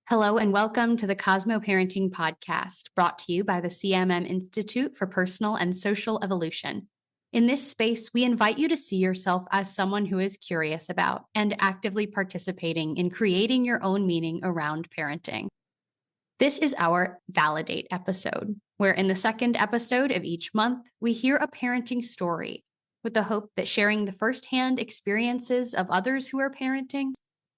Hello and welcome to the CosmoParenting Podcast, brought to you by the CMM Institute for Personal and Social Evolution. In this space, we invite you to see yourself as someone who is curious about and actively participating in creating your own meaning around parenting. This is our Validate episode, where in the second episode of each month, we hear a parenting story with the hope that sharing the firsthand experiences of others who are parenting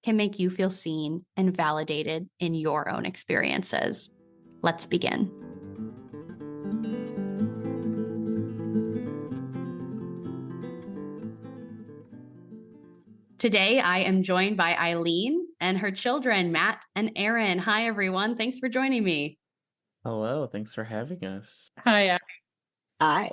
can make you feel seen and validated in your own experiences. Let's begin. Today, I am joined by Ilene and her children, Matt and Erin. Hi, everyone. Thanks for joining me. Hello. Thanks for having us. Hi, Abbie. Hi.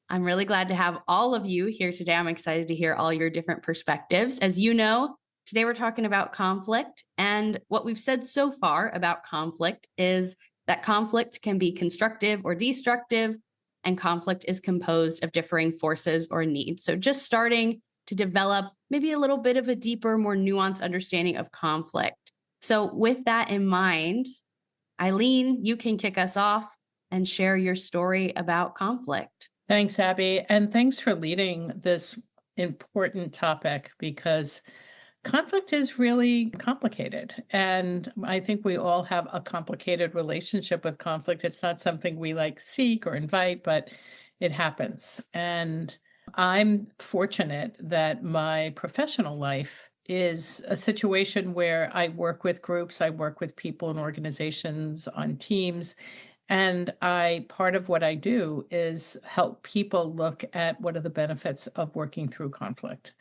I'm really glad to have all of you here today. I'm excited to hear all your different perspectives. As you know, today we're talking about conflict. And what we've said so far about conflict is that conflict can be constructive or destructive, and conflict is composed of differing forces or needs. So just starting to develop maybe a little bit of a deeper, more nuanced understanding of conflict. So with that in mind, Ilene, you can kick us off and share your story about conflict. Thanks, Abbie. And thanks for leading this important topic, because conflict is really complicated. And I think we all have a complicated relationship with conflict. It's not something we seek or invite, but it happens. And I'm fortunate that my professional life is a situation where I work with groups, I work with people and organizations on teams. And part of what I do is help people look at what are the benefits of working through conflict.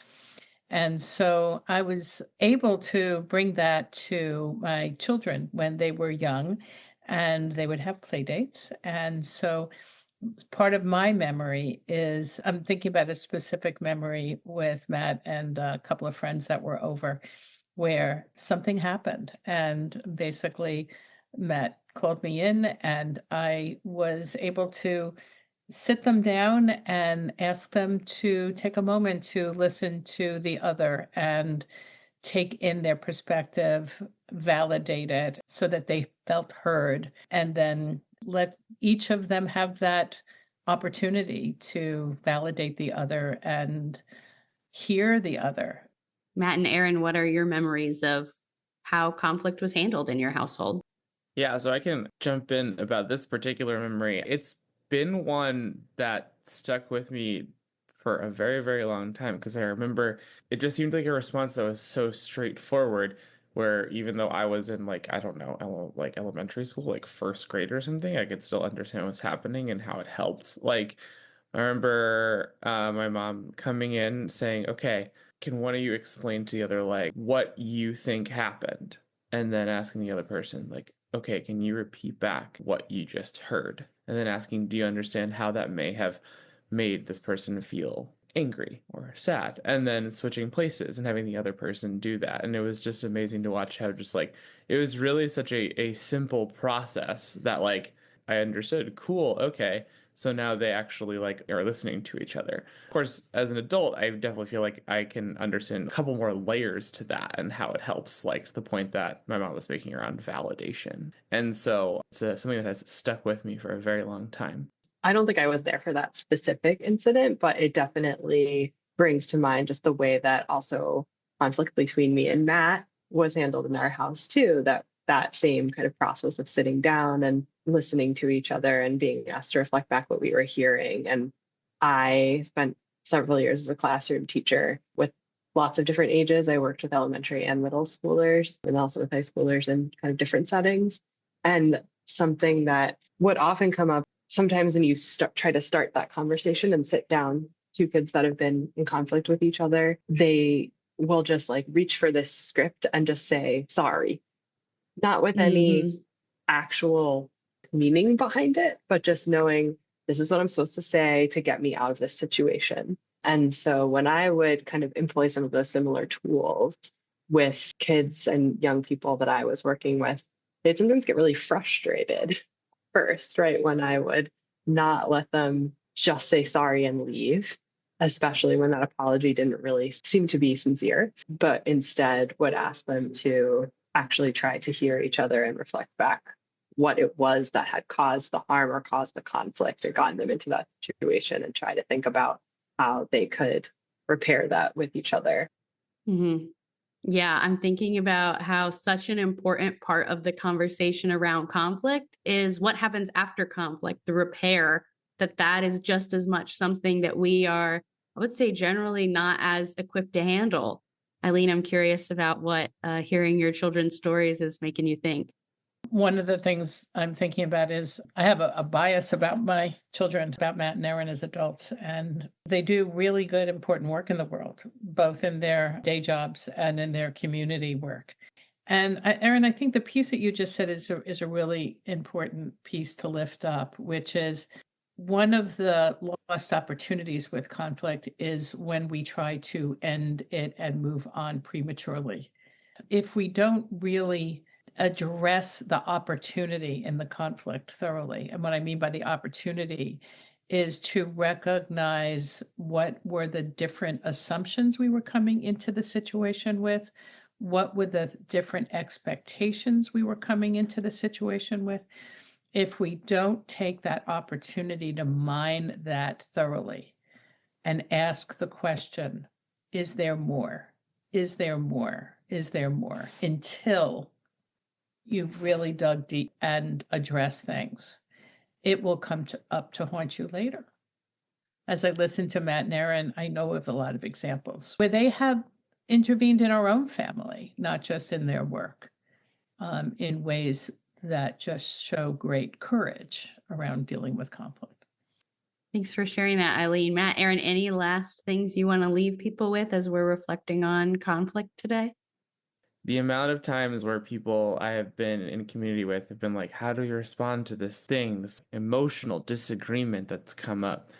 And so I was able to bring that to my children when they were young, and they would have play dates. And so part of my memory is, I'm thinking about a specific memory with Matt and a couple of friends that were over, where something happened. And basically, Matt called me in, and I was able to sit them down and ask them to take a moment to listen to the other and take in their perspective, validate it so that they felt heard, and then let each of them have that opportunity to validate the other and hear the other. Matt and Erin, what are your memories of how conflict was handled in your household? Yeah, so I can jump in about this particular memory. It's been one that stuck with me for a very, very long time, because I remember it just seemed like a response that was so straightforward, where even though I was in elementary school, first grade or something, I could still understand what's happening and how it helped. I remember my mom coming in saying, okay, can one of you explain to the other what you think happened? And then asking the other person, okay, can you repeat back what you just heard? And then asking, do you understand how that may have made this person feel angry or sad? And then switching places and having the other person do that. And it was just amazing to watch how it was really such a simple process that I understood. Cool, okay. So now they actually are listening to each other. Of course, as an adult, I definitely feel like I can understand a couple more layers to that and how it helps, the point that my mom was making around validation. And so it's something that has stuck with me for a very long time. I don't think I was there for that specific incident, but it definitely brings to mind just the way that also conflict between me and Matt was handled in our house too, that same kind of process of sitting down and listening to each other and being asked to reflect back what we were hearing. And I spent several years as a classroom teacher with lots of different ages. I worked with elementary and middle schoolers, and also with high schoolers in kind of different settings. And something that would often come up sometimes when you try to start that conversation and sit down, two kids that have been in conflict with each other, they will just reach for this script and just say, sorry, not with any actual meaning behind it, but just knowing this is what I'm supposed to say to get me out of this situation. And so when I would kind of employ some of those similar tools with kids and young people that I was working with, they'd sometimes get really frustrated first, right? When I would not let them just say sorry and leave, especially when that apology didn't really seem to be sincere, but instead would ask them to actually try to hear each other and reflect back what it was that had caused the harm or caused the conflict or gotten them into that situation, and try to think about how they could repair that with each other. Mm-hmm. Yeah, I'm thinking about how such an important part of the conversation around conflict is what happens after conflict, the repair, that is just as much something that we are, I would say, generally not as equipped to handle. Ilene, I'm curious about what hearing your children's stories is making you think. One of the things I'm thinking about is I have a bias about my children, about Matt and Erin as adults, and they do really good, important work in the world, both in their day jobs and in their community work. And Erin, I think the piece that you just said is a really important piece to lift up, which is one of the lost opportunities with conflict is when we try to end it and move on prematurely. If we don't really address the opportunity in the conflict thoroughly. And what I mean by the opportunity is to recognize what were the different assumptions we were coming into the situation with, what were the different expectations we were coming into the situation with. If we don't take that opportunity to mine that thoroughly and ask the question, is there more? Is there more? Is there more? Until you've really dug deep and addressed things, it will come up to haunt you later. As I listen to Matt and Erin, I know of a lot of examples where they have intervened in our own family, not just in their work, in ways that just show great courage around dealing with conflict. Thanks for sharing that, Ilene. Matt, Erin, any last things you want to leave people with as we're reflecting on conflict today? The amount of times where people I have been in community with have been like, how do you respond to this thing, this emotional disagreement that's come up?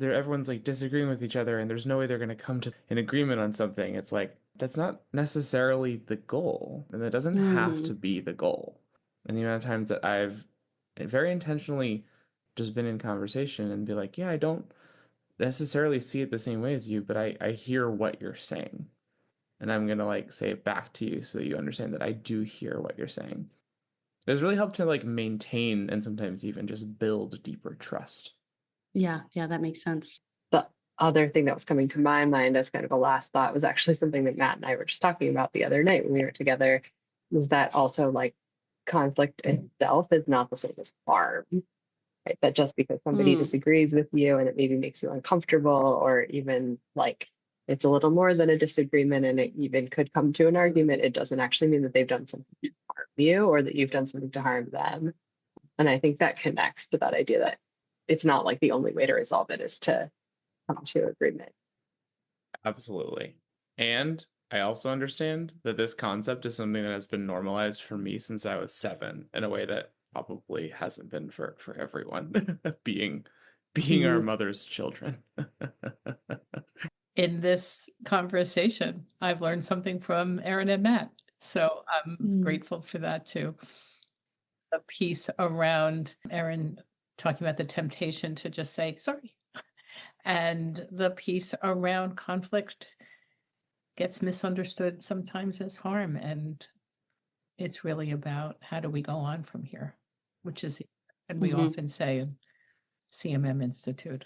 Everyone's like disagreeing with each other and there's no way they're going to come to an agreement on something. It's like, that's not necessarily the goal, and that doesn't have to be the goal. And the amount of times that I've very intentionally just been in conversation and be like, yeah, I don't necessarily see it the same way as you, but I hear what you're saying. And I'm going to like say it back to you so that you understand that I do hear what you're saying. It's really helped to like maintain and sometimes even just build deeper trust. Yeah, that makes sense. The other thing that was coming to my mind as kind of a last thought was actually something that Matt and I were just talking about the other night when we were together, was that also like conflict itself is not the same as harm, right? That just because somebody disagrees with you and it maybe makes you uncomfortable, or even like it's a little more than a disagreement and it even could come to an argument, it doesn't actually mean that they've done something to harm you or that you've done something to harm them. And I think that connects to that idea that it's not like the only way to resolve it is to come to agreement. Absolutely. And I also understand that this concept is something that has been normalized for me since I was 7 in a way that probably hasn't been for everyone, being our mother's children. In this conversation, I've learned something from Erin and Matt. So I'm grateful for that too. A piece around Erin talking about the temptation to just say sorry. And the piece around conflict gets misunderstood sometimes as harm. And it's really about how do we go on from here, which is, and we often say in CMM Institute.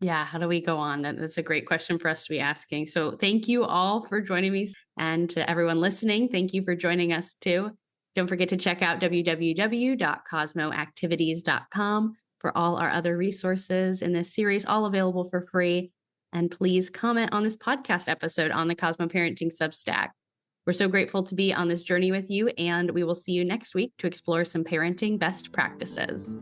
Yeah, how do we go on? That's a great question for us to be asking. So thank you all for joining me, and to everyone listening, thank you for joining us too. Don't forget to check out www.cosmoactivities.com for all our other resources in this series, all available for free. And please comment on this podcast episode on the CosmoParenting Substack. We're so grateful to be on this journey with you, and we will see you next week to explore some parenting best practices.